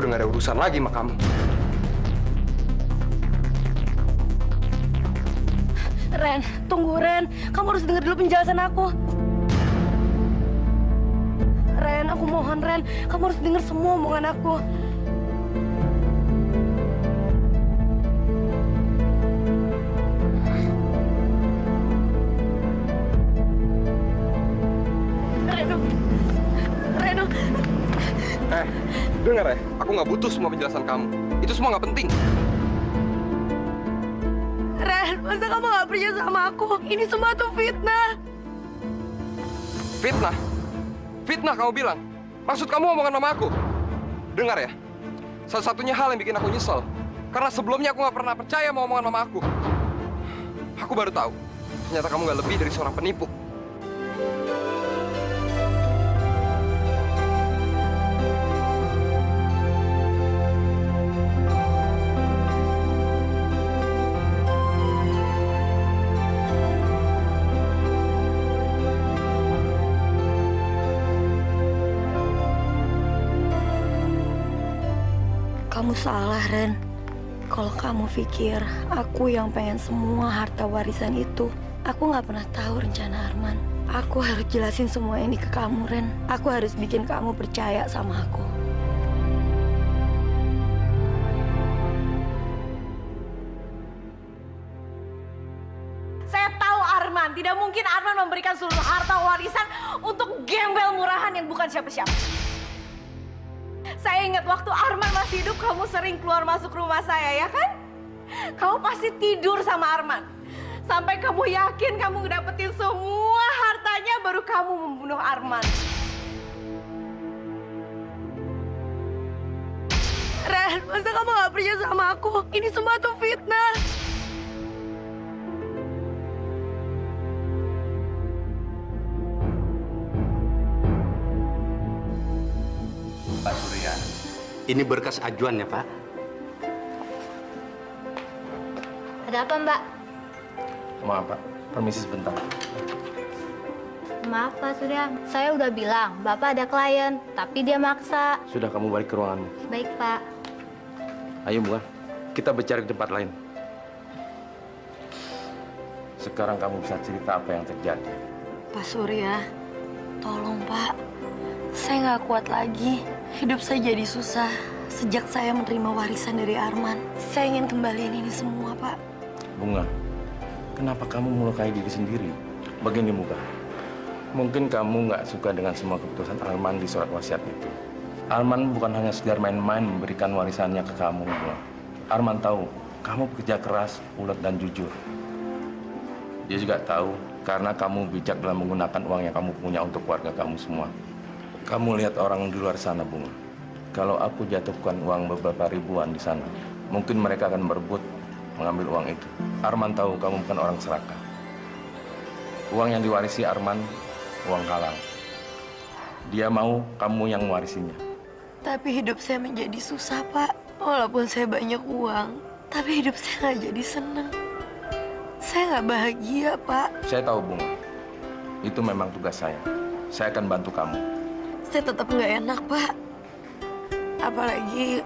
udah gak ada urusan lagi sama kamu. Ren, tunggu Ren. Kamu harus dengar dulu penjelasan aku. Ren, aku mohon Ren. Kamu harus dengar semua omongan aku. Reno. Reno. Dengar ya, aku nggak butuh semua penjelasan kamu. Itu semua nggak penting. Ren, masa kamu gak percaya sama aku? Ini semua tuh fitnah. Fitnah? Fitnah kamu bilang? Maksud kamu omongan mama aku? Dengar ya, satu-satunya hal yang bikin aku nyesel, karena sebelumnya aku nggak pernah percaya sama omongan mama aku. Aku baru tahu, ternyata kamu nggak lebih dari seorang penipu. Kamu salah, Ren. Kalau kamu pikir aku yang pengen semua harta warisan itu, aku nggak pernah tahu rencana Arman. Aku harus jelasin semua ini ke kamu, Ren. Aku harus bikin kamu percaya sama aku. Saya tahu Arman. Tidak mungkin Arman memberikan seluruh harta warisan untuk gembel murahan yang bukan siapa-siapa. Saya ingat waktu Arman masih hidup, kamu sering keluar masuk rumah saya, ya kan? Kamu pasti tidur sama Arman. Sampai kamu yakin kamu ngedapetin semua hartanya, baru kamu membunuh Arman. Ren, masa kamu gak percaya sama aku? Ini semua tuh fitnah. Pak Surya, ini berkas ajuannya, Pak. Ada apa, Mbak? Maaf Pak, permisi sebentar. Maaf, Pak Surya. Saya udah bilang, Bapak ada klien, tapi dia maksa. Sudah, kamu balik ke ruanganmu. Baik, Pak. Ayo Bunga, kita bercari di tempat lain. Sekarang kamu bisa cerita apa yang terjadi. Pak Surya, tolong Pak. Saya nggak kuat lagi. Hidup saya jadi susah sejak saya menerima warisan dari Arman. Saya ingin kembaliin ini semua, Pak. Bunga, kenapa kamu melukai diri sendiri? Begini, Bunga. Mungkin kamu nggak suka dengan semua keputusan Arman di surat wasiat itu. Arman bukan hanya sekedar main-main memberikan warisannya ke kamu, Bunga. Arman tahu kamu bekerja keras, ulet, dan jujur. Dia juga tahu karena kamu bijak dalam menggunakan uang yang kamu punya untuk keluarga kamu semua. Kamu lihat orang di luar sana, Bunga. Kalau aku jatuhkan uang beberapa ribuan di sana, mungkin mereka akan berebut mengambil uang itu. Arman tahu kamu bukan orang serakah. Uang yang diwarisi Arman, uang halal. Dia mau kamu yang mewarisinya. Tapi hidup saya menjadi susah, Pak. Walaupun saya banyak uang, tapi hidup saya nggak jadi seneng. Saya nggak bahagia, Pak. Saya tahu, Bunga. Itu memang tugas saya. Saya akan bantu kamu. Saya tetap nggak enak, Pak. Apalagi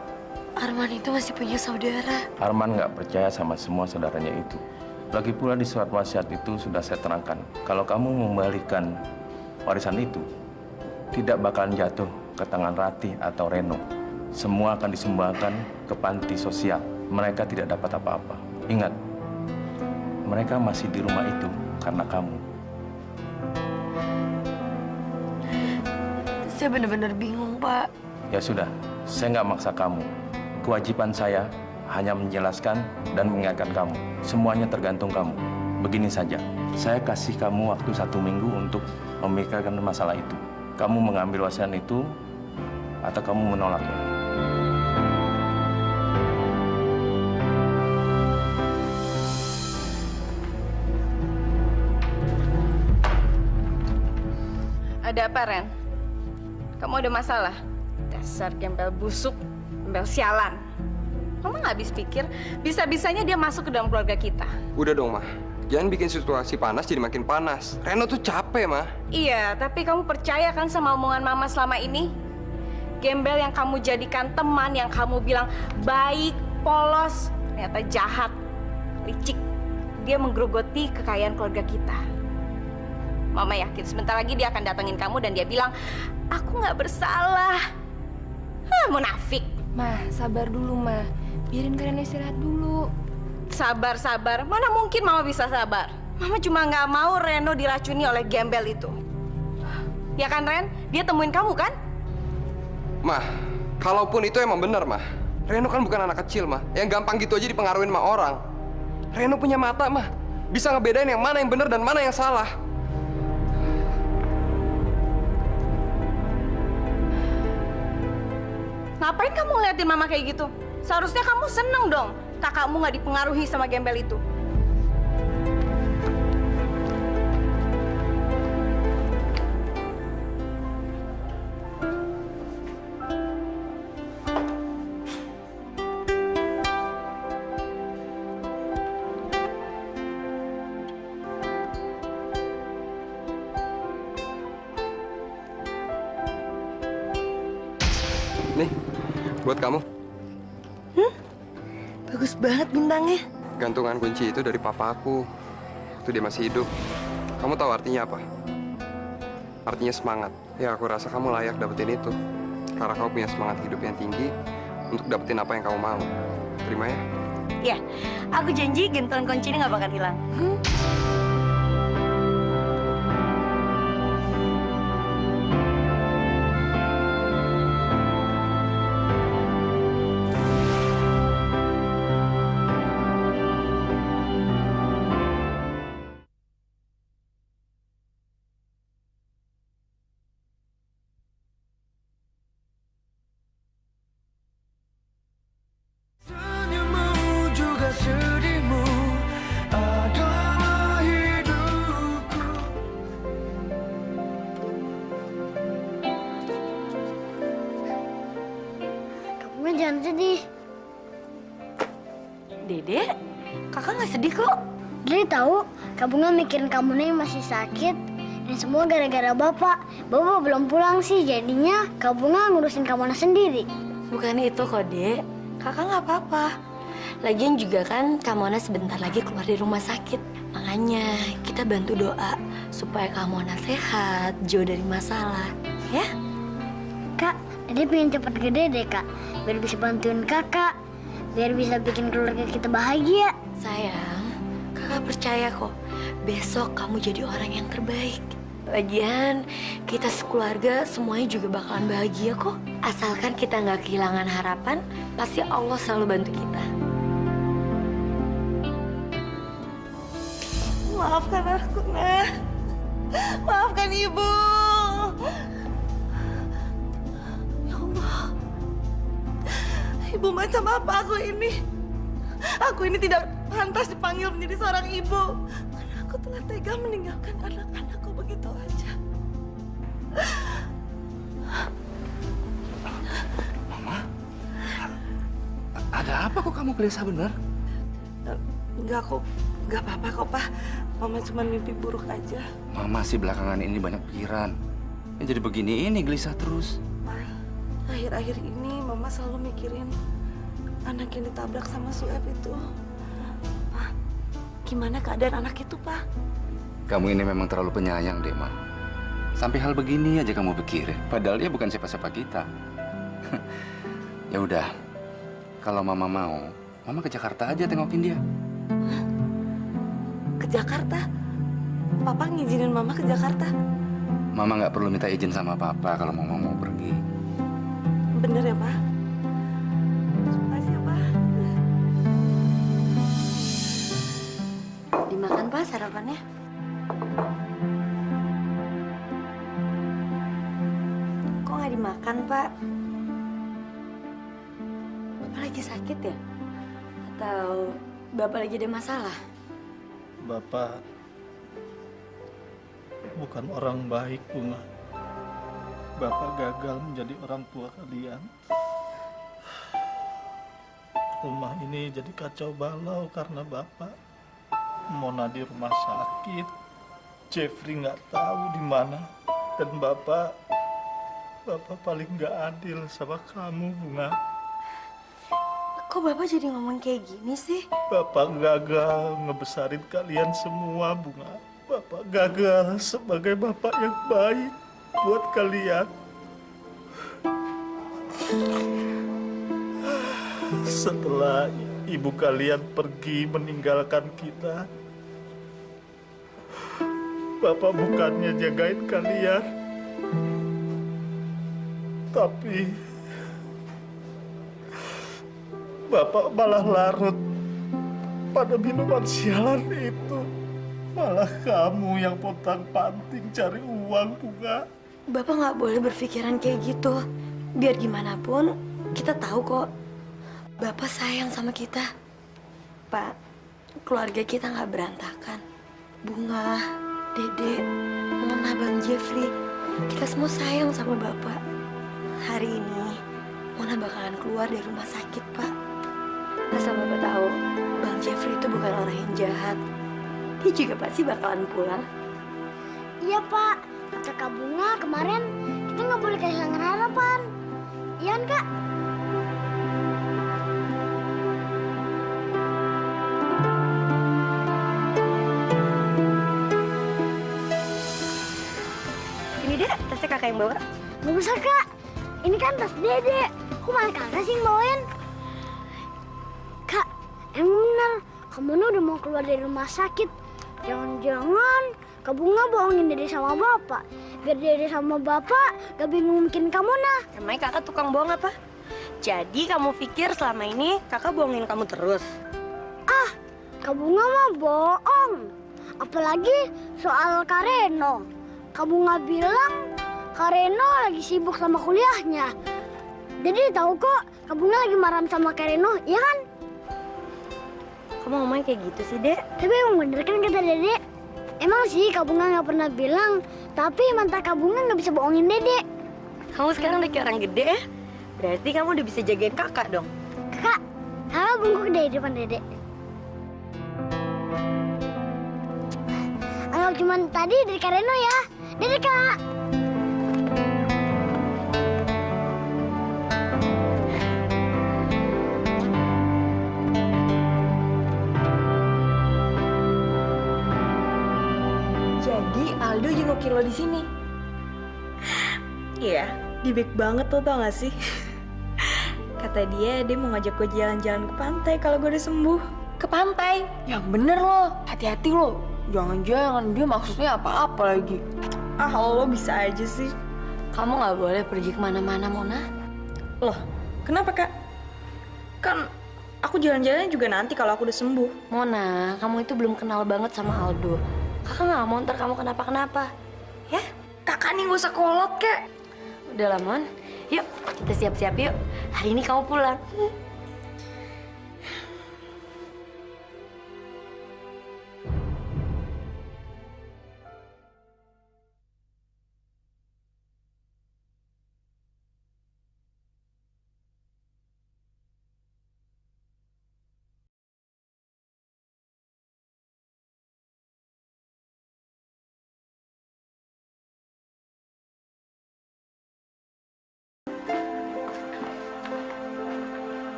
Arman itu masih punya saudara. Arman nggak percaya sama semua saudaranya itu. Lagi pula di surat wasiat itu sudah saya terangkan. Kalau kamu membalikan warisan itu, tidak bakalan jatuh ke tangan Ratih atau Reno. Semua akan disumbangkan ke panti sosial. Mereka tidak dapat apa-apa. Ingat, mereka masih di rumah itu karena kamu. Saya benar-benar bingung, Pak. Ya sudah, saya nggak maksa kamu. Kewajiban saya hanya menjelaskan dan mengingatkan kamu. Semuanya tergantung kamu. Begini saja, saya kasih kamu waktu 1 minggu untuk memikirkan masalah itu. Kamu mengambil wasiat itu atau kamu menolaknya? Ada apa, Ren? Kamu ada masalah? Dasar gembel busuk, gembel sialan. Kamu nggak habis pikir, bisa-bisanya dia masuk ke dalam keluarga kita. Udah dong, Ma. Jangan bikin situasi panas jadi makin panas. Reno tuh capek, Ma. Iya, tapi kamu percaya kan sama omongan Mama selama ini? gembel yang kamu jadikan teman, yang kamu bilang baik, polos, ternyata jahat, licik. Dia menggerogoti kekayaan keluarga kita. Mama yakin sebentar lagi dia akan datengin kamu dan dia bilang, aku nggak bersalah. Munafik. Mah, sabar dulu, Mah. Biarin Karen istirahat dulu. Sabar. Mana mungkin Mama bisa sabar? Mama cuma nggak mau Reno diracuni oleh gembel itu. Ya kan, Ren? Dia temuin kamu kan? Mah, kalaupun itu emang benar, Mah. Reno kan bukan anak kecil, Mah. Yang gampang gitu aja dipengaruhin sama orang. Reno punya mata, Mah. Bisa ngebedain yang mana yang benar dan mana yang salah. Ngapain kamu ngeliatin Mama kayak gitu? Seharusnya kamu seneng dong kakakmu nggak dipengaruhi sama gembel itu. Nih, buat kamu. Bagus banget bintangnya. Gantungan kunci itu dari papa aku. Waktu dia masih hidup. Kamu tahu artinya apa? Artinya semangat. Ya, aku rasa kamu layak dapetin itu. Karena kamu punya semangat hidup yang tinggi untuk dapetin apa yang kamu mau. Terima ya? Ya, aku janji gantungan kunci ini nggak bakal hilang. Kamu jangan sedih. Dede, kakak nggak sedih kok. Dede tahu, kamu nggak mikirin kamu nih masih sakit. Dan semua gara-gara bapak. Bapak belum pulang sih, jadinya kamu nggak ngurusin kamu sendiri. Bukan itu kok, Dek. Kakak nggak apa-apa. Lagian juga kan Kamona sebentar lagi keluar dari rumah sakit. Makanya kita bantu doa supaya Kamona sehat, jauh dari masalah. Ya? Kak, Dede pengen cepet gede deh, Kak. Biar bisa bantuin kakak. Biar bisa bikin keluarga kita bahagia. Sayang, kakak percaya kok. Besok kamu jadi orang yang terbaik. Lagian, kita sekeluarga semuanya juga bakalan bahagia kok. Asalkan kita nggak kehilangan harapan, pasti Allah selalu bantu kita. Maafkan aku, Nah. Maafkan Ibu. Ya Allah. Ibu macam apa aku ini? Aku ini tidak pantas dipanggil menjadi seorang ibu. Karena aku telah tega meninggalkan anak-anakku begitu aja. Mama, ada apa kok kamu gelisah bener? Enggak kok, enggak apa-apa kok, Pak. Mama cuma mimpi buruk aja. Mama sih belakangan ini banyak pikiran. Ya, jadi begini ini gelisah terus. Pak, akhir-akhir ini Mama selalu mikirin anak yang ditabrak sama Sueb itu. Pak, gimana keadaan anak itu, Pak? Kamu ini memang terlalu penyayang deh, Ma. Sampai hal begini aja kamu pikirin. Padahal dia bukan siapa-siapa kita. Ya udah, kalau Mama mau, Mama ke Jakarta aja tengokin dia. Ke Jakarta? Papa ngizinin Mama ke Jakarta? Mama nggak perlu minta izin sama Papa kalau Mama mau pergi. Bener ya, Pak? Terima kasih ya, Pak. Dimakan, Pak, sarapannya? Kok nggak dimakan, Pak? Bapak lagi sakit ya? Atau Bapak lagi ada masalah? Bapak bukan orang baik, Bunga. Bapak gagal menjadi orang tua kalian. Rumah ini jadi kacau balau karena Bapak. Mona di rumah sakit, Jeffrey nggak tahu di mana, dan Bapak Bapak paling gak adil sama kamu, Bunga. Kok Bapak jadi ngomong kayak gini sih? Bapak gagal ngebesarin kalian semua, Bunga. Bapak gagal sebagai bapak yang baik buat kalian. Setelah ibu kalian pergi meninggalkan kita, Bapak bukannya jagain kalian, tapi Bapak malah larut pada minuman sialan itu. Malah kamu yang pontang-panting cari uang, Bunga. Bapak nggak boleh berpikiran kayak gitu. Biar gimana pun, kita tahu kok Bapak sayang sama kita. Pak, keluarga kita nggak berantakan. Bunga, Dede, Mona, Bang Jeffrey, kita semua sayang sama Bapak. Hari ini, Mona bakalan keluar dari rumah sakit, Pak. Asal Bapak tahu, Bang Jeffrey itu bukan orang yang jahat. Dia juga pasti bakalan pulang. Iya Pak, kata Kak Bunga kemarin kita nggak boleh kehilangan harapan. Iya kan Kak? Ini deh, tasnya kakak yang bawa. Gak usah Kak, ini kan tas Dede. Kok malah kakak sih yang bawain? Kak, emang bener, kamu udah mau keluar dari rumah sakit. Jangan-jangan Kak Bunga bohongin Dede sama Bapak. Biar Dede sama Bapak gak bingung bikin kamu nah. Emangnya kakak tukang bohong apa? Jadi kamu pikir selama ini kakak bohongin kamu terus? Ah, Kak Bunga mah bohong. Apalagi soal Kak Reno. Kak Bunga bilang Kak Reno lagi sibuk sama kuliahnya. Dede tahu kok Kak Bunga lagi marah sama Kak Reno, iya kan? Kamu ngomongnya kayak gitu sih, Dek. Tapi emang bener kan kata Dede? Emang sih Kak Bunga nggak pernah bilang, tapi mata Kak Bunga nggak bisa bohongin Dede. Kamu sekarang udah kayak orang gede ya? Berarti kamu udah bisa jagain kakak dong. Kakak, kakak bungkuk deh di depan Dede. Anggap cuman tadi dari Kak Reno ya. Dede Kak. Jadi Aldo jengukin lo di sini. Iya, dia baik banget tuh, tau gak sih? Kata dia mau ngajak gue jalan-jalan ke pantai kalau gue udah sembuh. Ke pantai? Yang bener loh. Hati-hati loh. Jangan-jangan dia maksudnya apa-apa lagi. Ah, lo bisa aja sih. Kamu nggak boleh pergi kemana-mana, Mona. Loh, kenapa Kak? Kan aku jalan-jalan juga nanti kalau aku udah sembuh. Mona, kamu itu belum kenal banget sama Aldo. Kakak nggak mau ntar kamu kenapa-kenapa. Ya? Kakak nih gak usah kolot, Kak. Udah lah, Mon. Yuk, kita siap-siap yuk. Hari ini kamu pulang.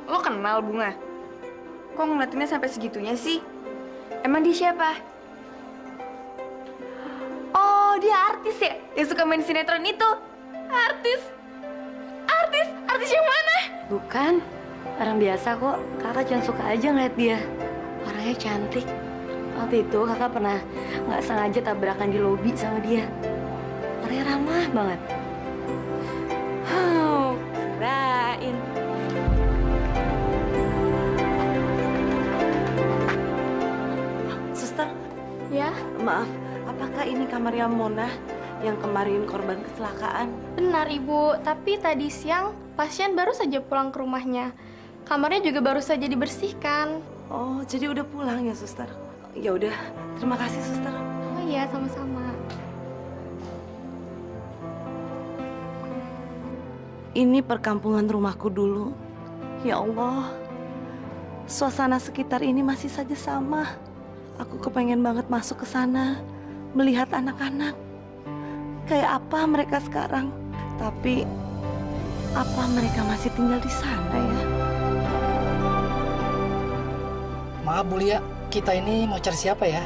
Lo kenal Bunga? Kok ngeliatinnya sampai segitunya sih? Emang dia siapa? Oh, dia artis ya? Yang suka main sinetron itu? Artis? Artis yang mana? Bukan. Orang biasa kok. Kakak cuma suka aja ngeliat dia. Orangnya cantik. Waktu itu kakak pernah nggak sengaja tabrakan di lobi sama dia. Orangnya ramah banget. Kirain. Suster, Ya, maaf, apakah ini kamarnya Mona yang kemarin korban kecelakaan? benar Ibu. Tapi tadi siang pasien baru saja pulang ke rumahnya. Kamarnya juga baru saja dibersihkan. Oh, jadi udah pulang ya, Suster? Ya udah, terima kasih, Suster. Oh iya, sama-sama. Ini perkampungan rumahku dulu. Ya Allah, suasana sekitar ini masih saja sama. Aku kepengen banget masuk ke sana, melihat anak-anak. kayak apa mereka sekarang. Tapi apa mereka masih tinggal di sana ya? Maaf Bu Lia, kita ini mau cari siapa ya?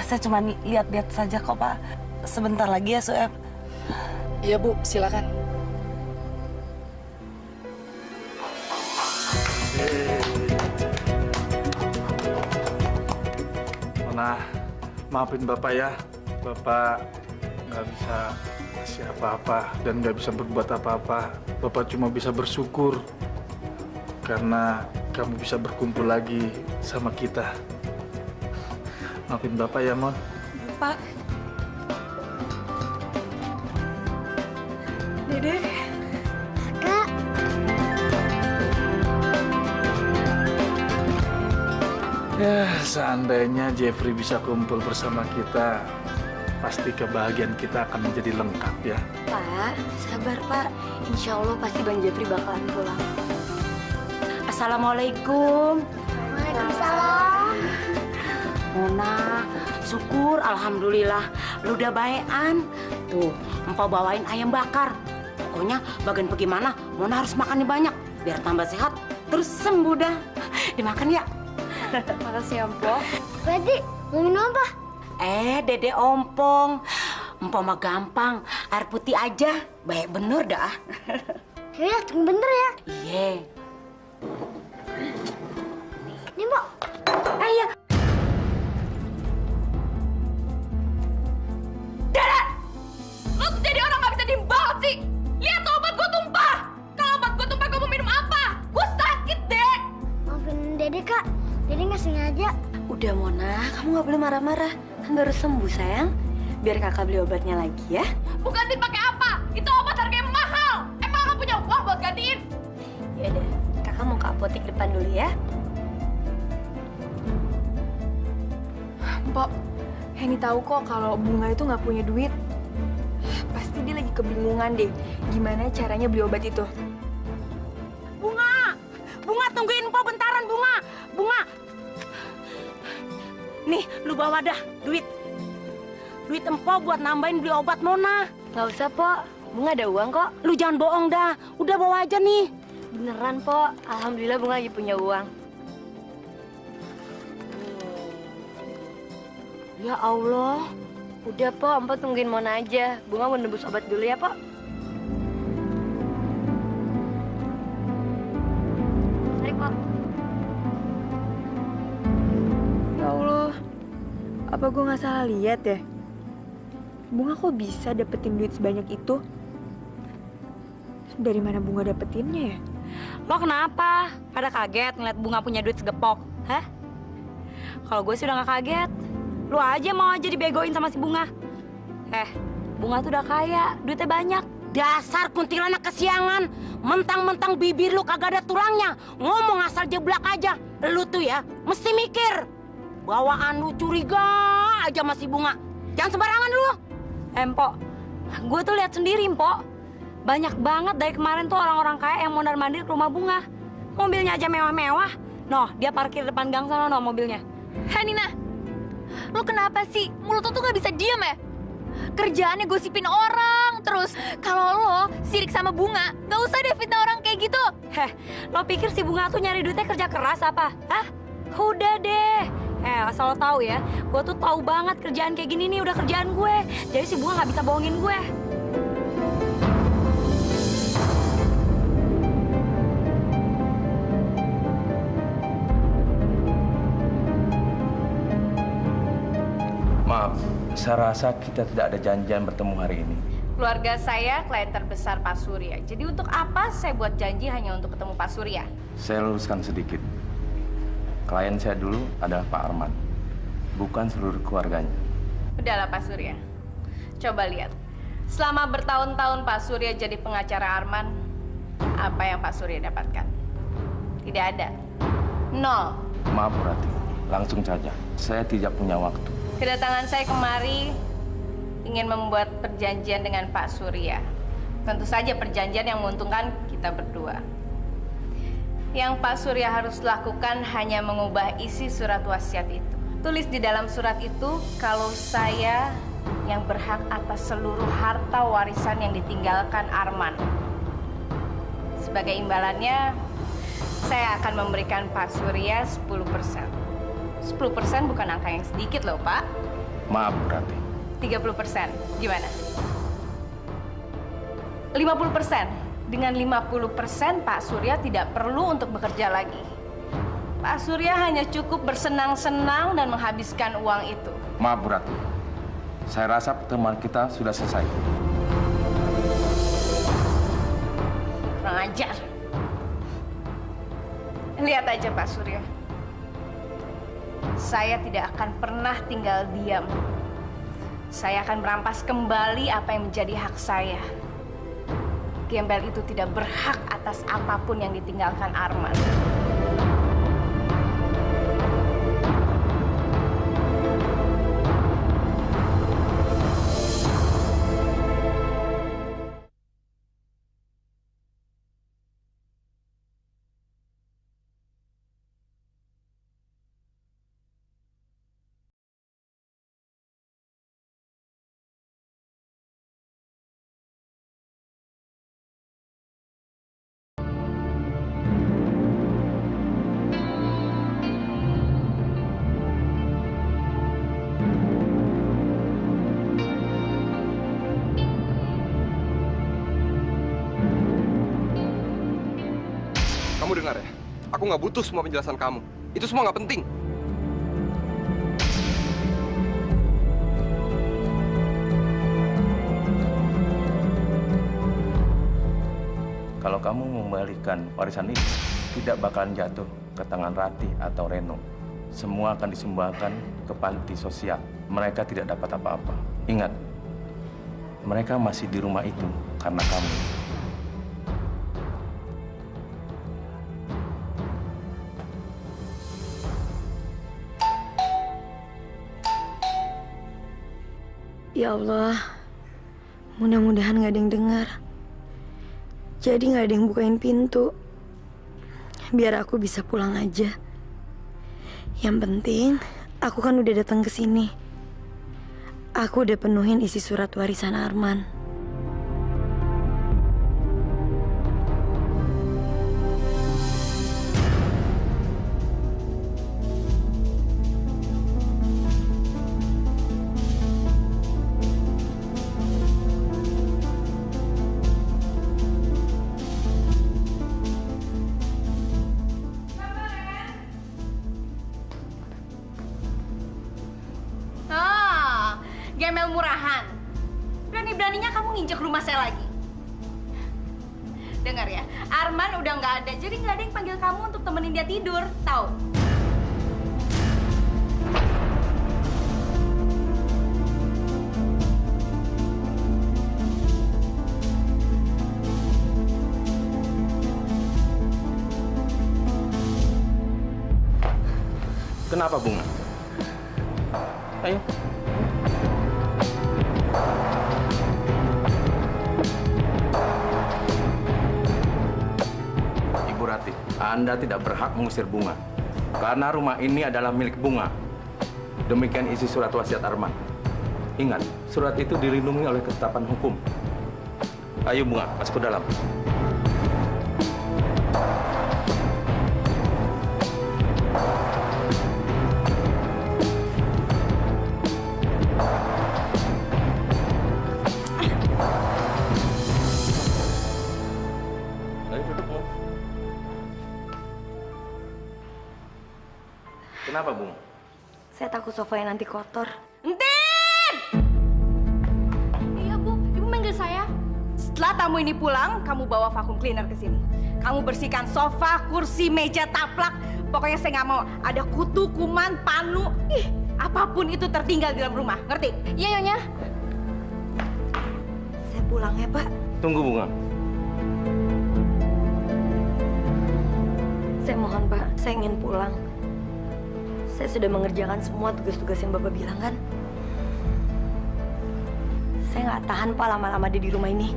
Saya cuma lihat-lihat saja kok Pak. Sebentar lagi ya Sueb. Iya Bu, silakan. Nah, maafin Bapak ya. Bapak nggak bisa kasih apa-apa dan nggak bisa berbuat apa-apa. Bapak cuma bisa bersyukur karena kamu bisa berkumpul lagi sama kita. Maafin Bapak ya, Mon. Pak. Dede. Kak, Ya, seandainya Jeffrey bisa kumpul bersama kita, pasti kebahagiaan kita akan menjadi lengkap ya. Pak, sabar Pak. Insya Allah pasti Bang Jeffrey bakalan pulang. Assalamualaikum. Waalaikumsalam. Mona, syukur alhamdulillah lu udah baekan. Tuh, empau bawain ayam bakar. Pokoknya bagian bagaimana Mona harus makannya banyak biar tambah sehat terus sembuh dah. Dimakan ya. Makasih ya, Mpok. Berarti mau minum apa? Dede ompong. Empau mah gampang, air putih aja. Baik bener dah. Ya, tunggu bentar ya. Iya. Nih, Mbak. Ayo. Dede! Lo tuh jadi orang gak bisa diem banget sih! Lihat tuh obat gue tumpah! Kalau obat gue tumpah, gue mau minum apa? Gue sakit, Dek! Maafin Dede, Kak. Dede nggak sengaja. Udah Mona, kamu nggak boleh marah-marah. Kan baru sembuh sayang. Biar kakak beli obatnya lagi ya. Bukan pakai apa? Itu obat harganya mahal! Emang kamu punya uang buat gantiin? Ya udah, kakak mau ke apotek depan dulu ya. Mpok, Henny tahu kok kalau Bunga itu nggak punya duit. Pasti dia lagi kebingungan deh. Gimana caranya beli obat itu? Bunga! Bunga, tungguin Empok bentaran, Bunga! Bunga! Nih, lu bawa dah duit. Duit Empok buat nambahin beli obat Mona. Nggak usah, Pok. Bunga ada uang kok. Lu jangan bohong dah. Udah bawa aja nih. Beneran, Pok. Alhamdulillah Bunga lagi punya uang. Ya Allah. Udah, Pok. Empok tungguin Mona aja. Bunga mau nebus obat dulu ya, Pok. Mari, Pok. Ya Allah, apa gue nggak salah lihat ya? Bunga kok bisa dapetin duit sebanyak itu? Dari mana Bunga dapetinnya ya? Lo kenapa? Pada kaget ngeliat Bunga punya duit segepok? Hah? Kalau gue sih udah gak kaget. Lu aja mau aja dibegoin sama si Bunga. Bunga tuh udah kaya, duitnya banyak. Dasar kuntilanak kesiangan. Mentang-mentang bibir lu kagak ada tulangnya. Ngomong asal jeblak aja. Lu tuh ya, mesti mikir. Bawaan lu curiga aja sama si Bunga. Jangan sembarangan lu. Empok, gue tuh lihat sendiri, Empok. Banyak banget dari kemarin tuh orang-orang kaya yang mondar-mandir ke rumah Bunga. Mobilnya aja mewah-mewah. Noh, dia parkir depan gang sana, noh, mobilnya. Hei Nina, lu kenapa sih? Mulut lu tuh gak bisa diem ya? Kerjaannya gosipin orang terus. Kalau lo sirik sama Bunga, gak usah deh fitnah orang kayak gitu. Lo pikir si Bunga tuh nyari duitnya kerja keras apa? Hah? Udah deh. Asal lo tahu ya, gue tuh tahu banget kerjaan kayak gini nih udah kerjaan gue. Jadi si Bunga nggak bisa bohongin gue. Maaf, saya rasa kita tidak ada janjian bertemu hari ini. Keluarga saya klien terbesar Pak Surya. Jadi untuk apa saya buat janji hanya untuk ketemu Pak Surya? Saya luruskan sedikit. Klien saya dulu adalah Pak Arman, bukan seluruh keluarganya. Udahlah Pak Surya. Coba lihat. Selama bertahun-tahun Pak Surya jadi pengacara Arman, apa yang Pak Surya dapatkan? Tidak ada. Nol. Maaf Bu Rati, langsung saja. Saya tidak punya waktu. Kedatangan saya kemari ingin membuat perjanjian dengan Pak Surya. Tentu saja perjanjian yang menguntungkan kita berdua. Yang Pak Surya harus lakukan hanya mengubah isi surat wasiat itu. Tulis di dalam surat itu kalau saya yang berhak atas seluruh harta warisan yang ditinggalkan Arman. Sebagai imbalannya, saya akan memberikan Pak Surya 10%. 10% bukan angka yang sedikit loh, Pak. Maaf, Bu Rati. 30%, gimana? 50%. Dengan 50% Pak Surya tidak perlu untuk bekerja lagi. Pak Surya hanya cukup bersenang-senang dan menghabiskan uang itu. Maaf, Bu Rati. Saya rasa pertemuan kita sudah selesai. Kurang ajar. Lihat aja Pak Surya. Saya tidak akan pernah tinggal diam. Saya akan merampas kembali apa yang menjadi hak saya. Gembel itu tidak berhak atas apapun yang ditinggalkan Arman. Kamu dengar ya? Aku nggak butuh semua penjelasan kamu. Itu semua nggak penting. Kalau kamu mengembalikan warisan ini, tidak bakalan jatuh ke tangan Rati atau Reno. Semua akan disumbangkan ke panti sosial. Mereka tidak dapat apa-apa. Ingat, mereka masih di rumah itu karena kamu. Ya Allah, mudah-mudahan gak ada yang dengar. Jadi gak ada yang bukain pintu. Biar aku bisa pulang aja. Yang penting, aku kan udah datang ke sini. Aku udah penuhin isi surat warisan Arman. Gembel murahan. Berani-beraninya kamu nginjek rumah saya lagi. Dengar ya, Arman udah nggak ada, jadi nggak ada yang panggil kamu untuk temenin dia tidur, tahu? Kenapa, Bunga? Ayo. Ibu Rati, Anda tidak berhak mengusir Bunga. Karena rumah ini adalah milik Bunga. Demikian isi surat wasiat Arman. Ingat, surat itu dilindungi oleh ketetapan hukum. Ayo Bunga, masuk ke dalam. Kenapa, Bung? Saya takut sofanya nanti kotor. Entin! Iya, Bu. Ibu manggil saya. Setelah tamu ini pulang, kamu bawa vacuum cleaner ke sini. Kamu bersihkan sofa, kursi, meja, taplak. Pokoknya saya nggak mau ada kutu, kuman, panu. Ih, apapun itu tertinggal di dalam rumah. Ngerti? Iya, Nyonya. Saya pulang ya, Pak. Tunggu, Bunga. Saya mohon, Pak. Saya ingin pulang. Saya sudah mengerjakan semua tugas-tugas yang Bapak bilang kan. Saya nggak tahan Pak lama-lama ada di rumah ini.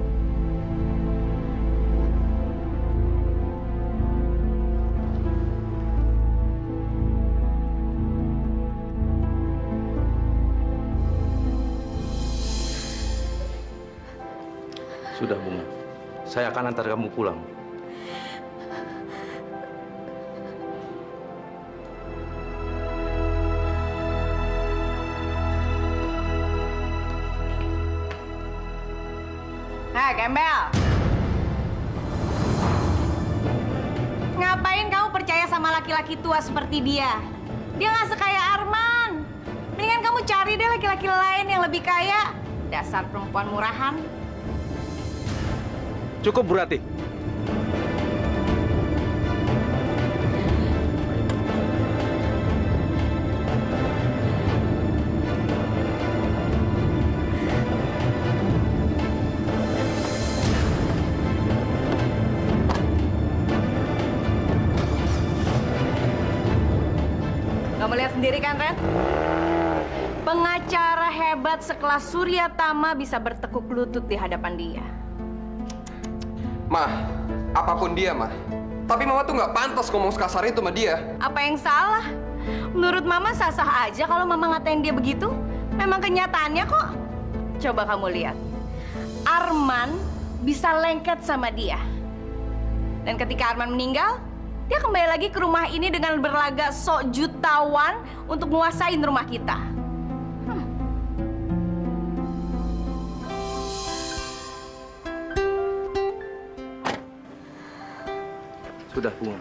Sudah, Bunga. Saya akan antar kamu pulang. Hei, Gembel. Ngapain kamu percaya sama laki-laki tua seperti dia? Dia nggak sekaya Arman. Mendingan kamu cari deh laki-laki lain yang lebih kaya. Dasar perempuan murahan. Cukup, Bu Rati. Kamu lihat sendiri kan, Ren? Pengacara hebat sekelas Surya Tama bisa bertekuk lutut di hadapan dia. Ma, apapun dia, Ma. Tapi Mama tuh nggak pantas ngomong sekasar itu sama dia. Apa yang salah? Menurut Mama sah-sah aja kalau Mama ngatain dia begitu. Memang kenyataannya kok. Coba kamu lihat. Arman bisa lengket sama dia. Dan ketika Arman meninggal, dia kembali lagi ke rumah ini dengan berlagak sok jutawan untuk menguasain rumah kita. Sudah, Bunga.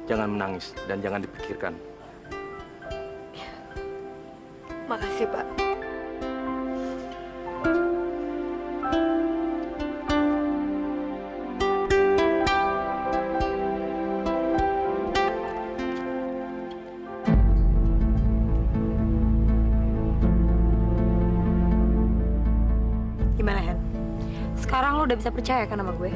Jangan menangis dan jangan dipikirkan. Makasih, Pak. Gimana, Hen? Sekarang lo udah bisa percaya kan sama gue?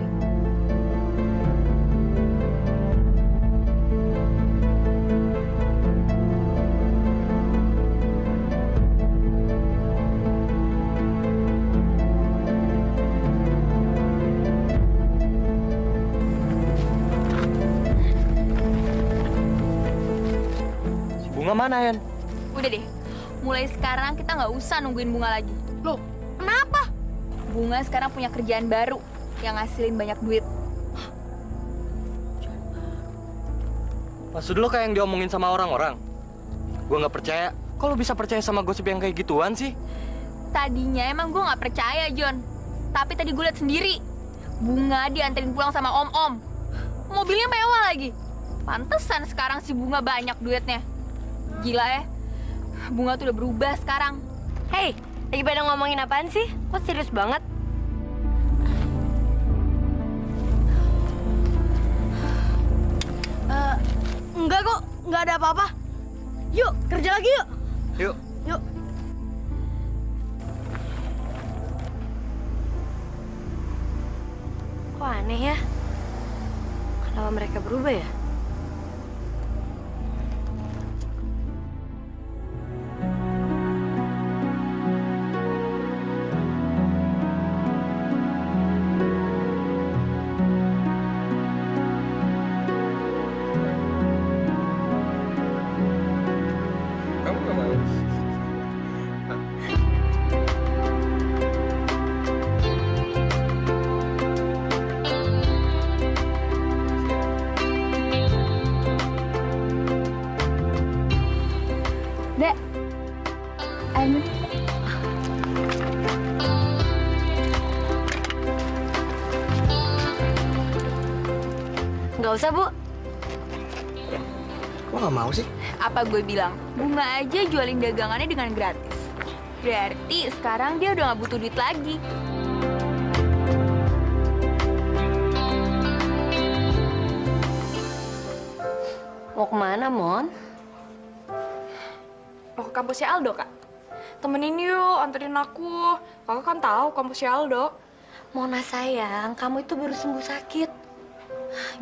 Bunga mana, Hen? Udah deh, mulai sekarang kita nggak usah nungguin Bunga lagi. Loh, kenapa? Bunga sekarang punya kerjaan baru yang ngasilin banyak duit. Maksud lo kayak yang diomongin sama orang-orang? Gue nggak percaya. Kok lo bisa percaya sama gosip yang kayak gituan sih? Tadinya emang gue nggak percaya, John. Tapi tadi gue liat sendiri. Bunga dianterin pulang sama Om-Om. Mobilnya mewah lagi. Pantesan sekarang si Bunga banyak duitnya. Gila ya. Bunga tuh udah berubah sekarang. Hei, lagi pada ngomongin apaan sih? Kok serius banget? Enggak kok, enggak ada apa-apa. Yuk, kerja lagi yuk. Yuk. Yuk. Kok aneh ya? Kenapa mereka berubah ya? Kamu nggak mau? Dek, ayo. Nggak usah, Bu. Kok nggak mau sih? Apa gue bilang? Bunga aja jualin dagangannya dengan gratis. Berarti sekarang dia udah gak butuh duit lagi. Mau kemana, Mon? Mau ke kampusnya Aldo, Kak. Temenin yuk, anterin aku. Kakak kan tahu kampusnya Aldo. Mona sayang, kamu itu baru sembuh sakit.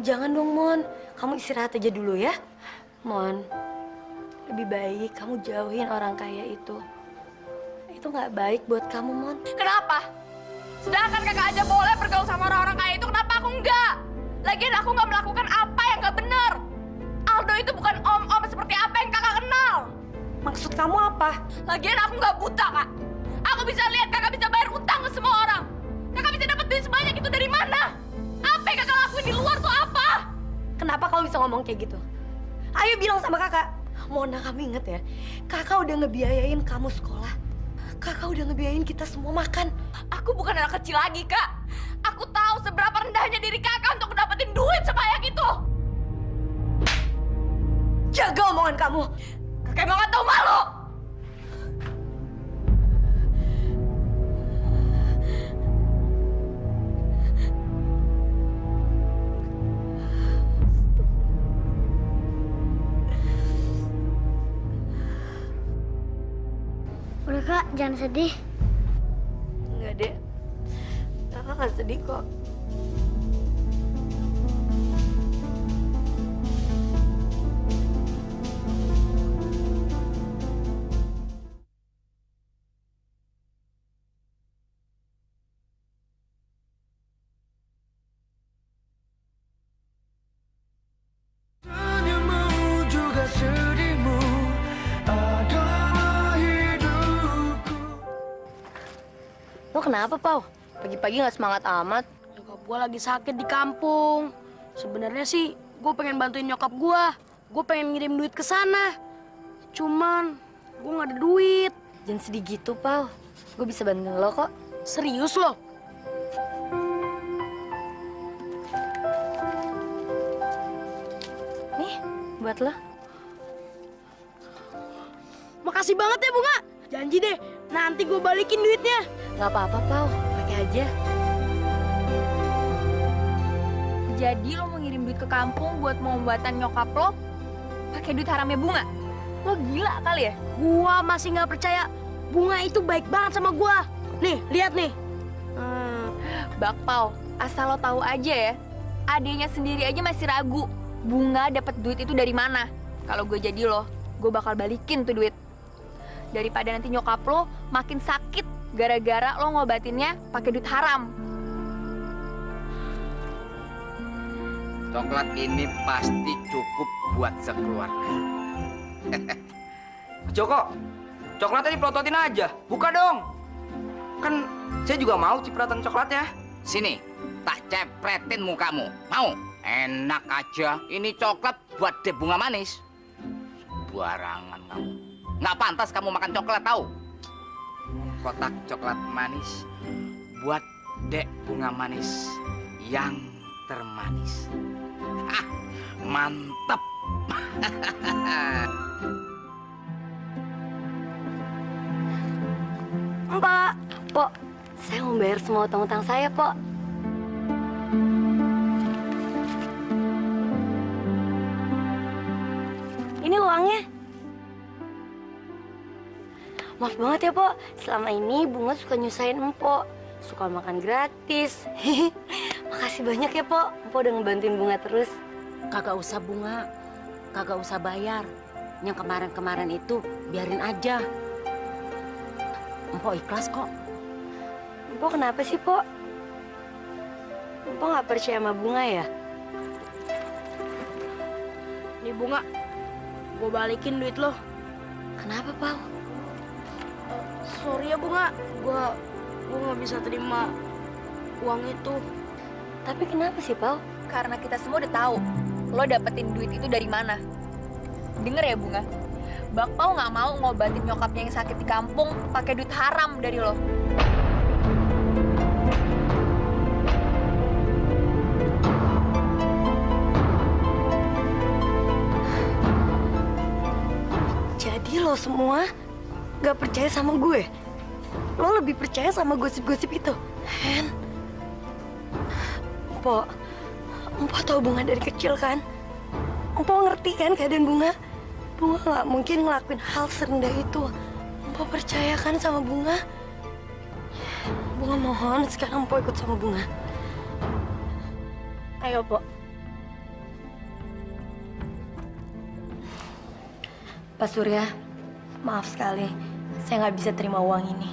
Jangan dong, Mon. Kamu istirahat aja dulu ya. Mon, lebih baik kamu jauhin orang kaya itu. Itu nggak baik buat kamu, Mon. Kenapa? Sedangkan kakak aja boleh bergaul sama orang-orang kaya itu, kenapa aku enggak? Lagian aku nggak melakukan apa yang nggak benar. Aldo itu bukan om-om seperti apa yang kakak kenal. Maksud kamu apa? Lagian aku nggak buta, Kak. Aku bisa lihat kakak bisa bayar utang ke semua orang. Kakak bisa dapat duit sebanyak itu dari mana? Apa yang kakak lakuin di luar tuh apa? Kenapa kamu bisa ngomong kayak gitu? Ayo bilang sama kakak. Mona, kamu inget ya, kakak udah ngebiayain kamu sekolah. Kakak udah ngebiayain kita semua makan. Aku bukan anak kecil lagi, Kak. Aku tahu seberapa rendahnya diri kakak untuk dapetin duit sebanyak itu. Jaga omongan kamu. Kakak emang gak tahu malu. Udah kak, jangan sedih. Enggak, Dek. Kakak gak sedih kok. Lo kenapa, Pau? Pagi-pagi nggak semangat amat. Nyokap gue lagi sakit di kampung. Sebenarnya sih gue pengen bantuin nyokap gue. Gue pengen ngirim duit ke sana. Cuman gue nggak ada duit. Jangan sedih gitu, Pau. Gue bisa bantuin lo kok. Serius lo? Nih, buat lo. Makasih banget ya Bunga. Janji deh, nanti gue balikin duitnya. Nggak apa-apa, Pau. Pakai aja. Jadi lo mau ngirim duit ke kampung buat pengobatan nyokap lo pakai duit haramnya Bunga? Lo gila kali ya? Gua masih nggak percaya. Bunga itu baik banget sama gua. Nih, lihat nih. Bak Pau, asal lo tahu aja ya, adenya sendiri aja masih ragu. Bunga dapat duit itu dari mana? Kalau gue jadi lo, gue bakal balikin tuh duit. Daripada nanti nyokap lo makin sakit gara-gara lo ngobatinnya pakai duit haram. Coklat ini pasti cukup buat sekeluarga. Joko, coklatnya dipelototin aja. Buka dong. Kan saya juga mau cipratan coklatnya. Sini, tak cepretin mukamu. Mau? Enak aja. Ini coklat buat Dek Bunga Manis. Barangan kamu. Nggak pantas kamu makan coklat, tahu? Kotak coklat manis buat Dek Bunga Manis yang termanis. Hah, mantep. Mbak, Pok, saya mau bayar semua utang-utang saya, Pok. Ini uangnya. Maaf banget ya, Pok. Selama ini Bunga suka nyusahin Empok. Suka makan gratis. Makasih banyak ya, Pok. Empok udah ngebantuin Bunga terus. Kagak usah Bunga, kagak usah bayar. Yang kemarin-kemarin itu biarin aja. Empok ikhlas kok. Empok kenapa sih, Pok? Empok nggak percaya sama Bunga ya? Nih Bunga, gue balikin duit lo. Kenapa, Pau? Sorry ya Bunga, gue nggak bisa terima uang itu. Tapi kenapa sih, Pau? Karena kita semua udah tahu lo dapetin duit itu dari mana. Denger ya Bunga, Bak Pau nggak mau ngobatin nyokapnya yang sakit di kampung pakai duit haram dari lo. Jadi lo semua gak percaya sama gue? Lo lebih percaya sama gosip-gosip itu? Hen? Empok tahu Bunga dari kecil kan? Empok ngerti kan keadaan Bunga? Bunga gak mungkin ngelakuin hal serendah itu. Empok percaya kan sama Bunga? Bunga mohon sekarang Empok ikut sama Bunga. Ayo, Pok. Pak Surya, maaf sekali. Saya nggak bisa terima uang ini.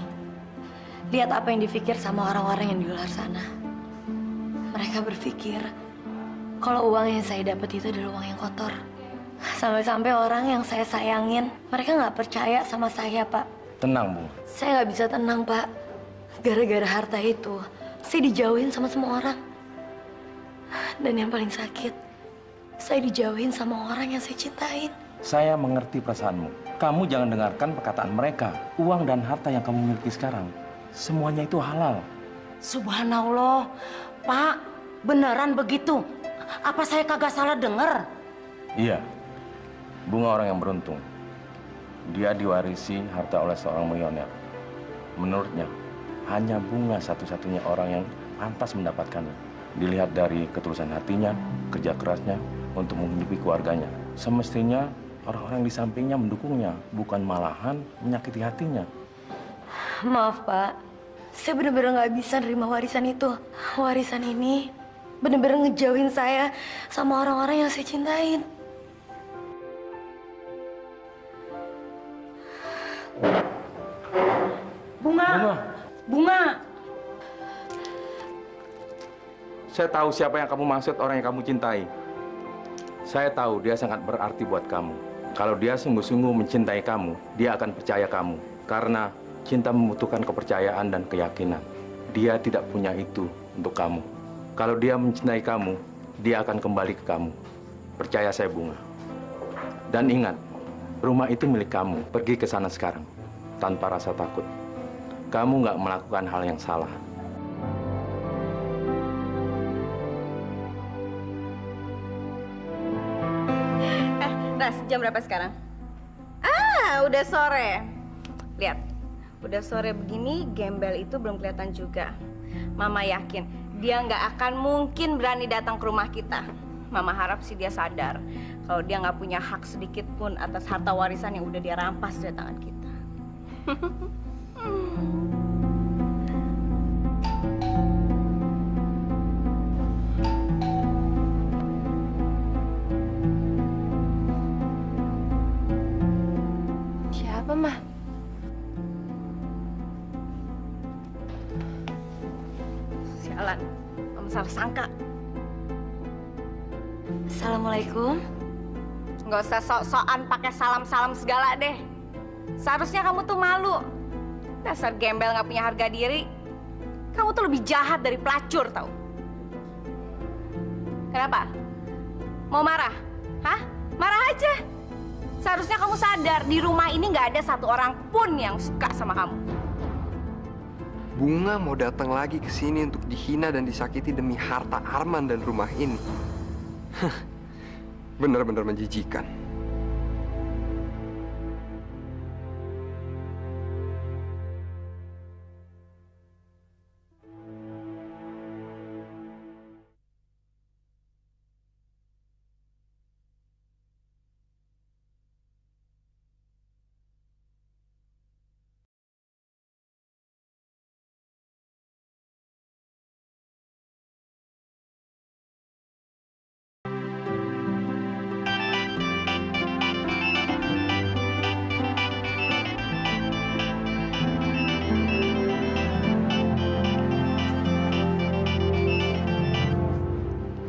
Lihat apa yang dipikir sama orang-orang yang di luar sana. Mereka berpikir kalau uang yang saya dapat itu adalah uang yang kotor. Sampai-sampai orang yang saya sayangin, mereka nggak percaya sama saya, Pak. Tenang, Bu. Saya nggak bisa tenang, Pak. Gara-gara harta itu, Saya dijauhin sama semua orang. Dan yang paling sakit, saya dijauhin sama orang yang saya cintain. Saya mengerti perasaanmu. Kamu jangan dengarkan perkataan mereka. Uang dan harta yang kamu miliki sekarang, semuanya itu halal. Subhanallah, Pak, beneran begitu? Apa saya kagak salah dengar? Iya, Bunga orang yang beruntung. Dia diwarisi harta oleh seorang milioner. Menurutnya, hanya Bunga satu-satunya orang yang pantas mendapatkannya. Dilihat dari ketulusan hatinya, kerja kerasnya untuk menghidupi keluarganya. Semestinya orang-orang di sampingnya mendukungnya, bukan malahan menyakiti hatinya. Maaf, Pak. Saya benar-benar nggak bisa nerima warisan itu. Warisan ini benar-benar ngejauhin saya sama orang-orang yang saya cintain. Bunga. Saya tahu siapa yang kamu maksud, orang yang kamu cintai. Saya tahu dia sangat berarti buat kamu. Kalau dia sungguh-sungguh mencintai kamu, dia akan percaya kamu. Karena cinta membutuhkan kepercayaan dan keyakinan. Dia tidak punya itu untuk kamu. Kalau dia mencintai kamu, dia akan kembali ke kamu. Percaya saya, Bunga. Dan ingat, rumah itu milik kamu. Pergi ke sana sekarang, tanpa rasa takut. Kamu nggak melakukan hal yang salah. Ras, jam berapa sekarang? Udah sore. Lihat, udah sore begini, gembel itu belum kelihatan juga. Mama yakin dia nggak akan mungkin berani datang ke rumah kita. Mama harap sih dia sadar kalau dia nggak punya hak sedikit pun atas harta warisan yang udah dia rampas dari tangan kita. Siapa, Mah? Sialan, Mama salah sangka. Assalamualaikum. Nggak usah sok-sokan pakai salam-salam segala deh. Seharusnya kamu tuh malu. Dasar gembel nggak punya harga diri. Kamu tuh lebih jahat dari pelacur, tau? Kenapa? Mau marah? Hah? Marah aja. Seharusnya kamu sadar di rumah ini nggak ada satu orang pun yang suka sama kamu. Bunga mau datang lagi ke sini untuk dihina dan disakiti demi harta Arman dan rumah ini. Benar-benar menjijikan.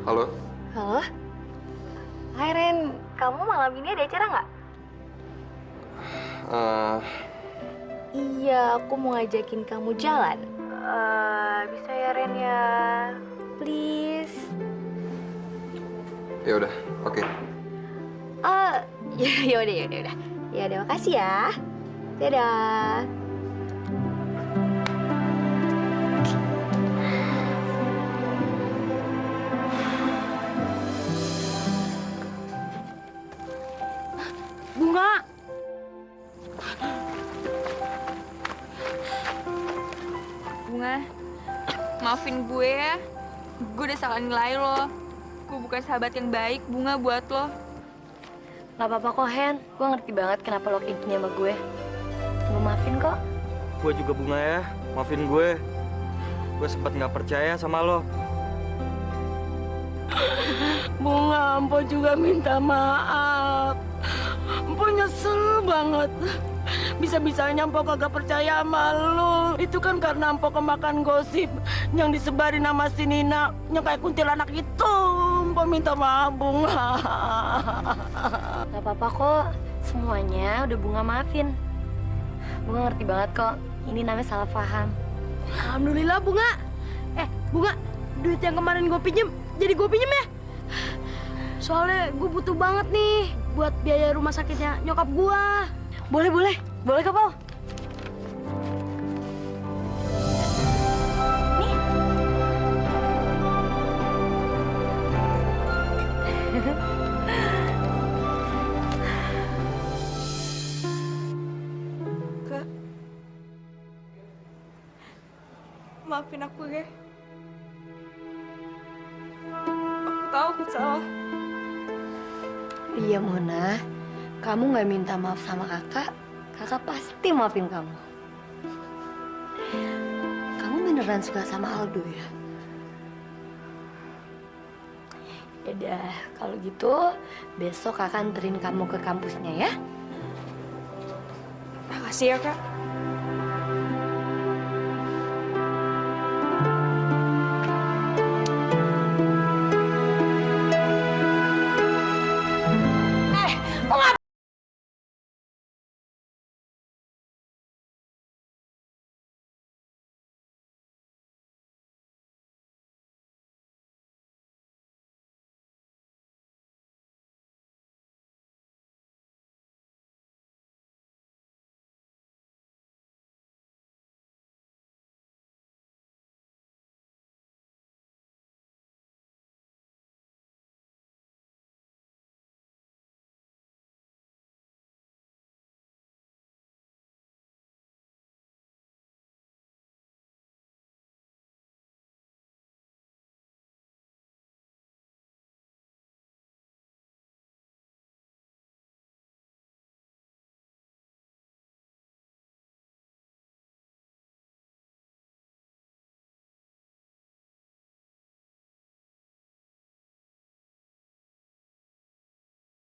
Halo? Halo? Hai, Ren. Kamu malam ini ada acara nggak? Iya, aku mau ngajakin kamu jalan. Bisa ya, Ren ya? Please. Ya udah, oke. Ya udah. Ya udah, makasih ya. Dadah. Bunga. Bunga, maafin gue ya. Gue udah salah nilai lo. Gue bukan sahabat yang baik, Bunga, buat lo. Gak apa-apa kok, Hen. Gue ngerti banget kenapa lo kayak gini sama gue. Gue maafin kok. Gue juga, Bunga ya. Maafin gue. Gue sempat nggak percaya sama lo. Bunga, Ampo juga minta maaf. Ampo nyesel banget. Bisa-bisanya Ampo kagak percaya sama lo. Itu kan karena Ampo kemakan gosip yang disebarin sama si Nina yang kayak kuntilanak itu. Ampo minta maaf, Bunga. Gak apa-apa kok. Semuanya udah Bunga maafin. Bunga ngerti banget kok. Ini namanya salah paham. Alhamdulillah, Bunga. Bunga, duit yang kemarin gue pinjem, jadi gue pinjem ya? Soalnya gue butuh banget nih buat biaya rumah sakitnya nyokap gue. Boleh Kak Pau. Kak, maafin aku ya. Aku tahu aku salah. Iya Mona, kamu nggak minta maaf sama kakak pasti maafin kamu. Kamu beneran suka sama Aldo ya? Yaudah, kalau gitu besok kakak anterin kamu ke kampusnya ya. Makasih ya, Kak.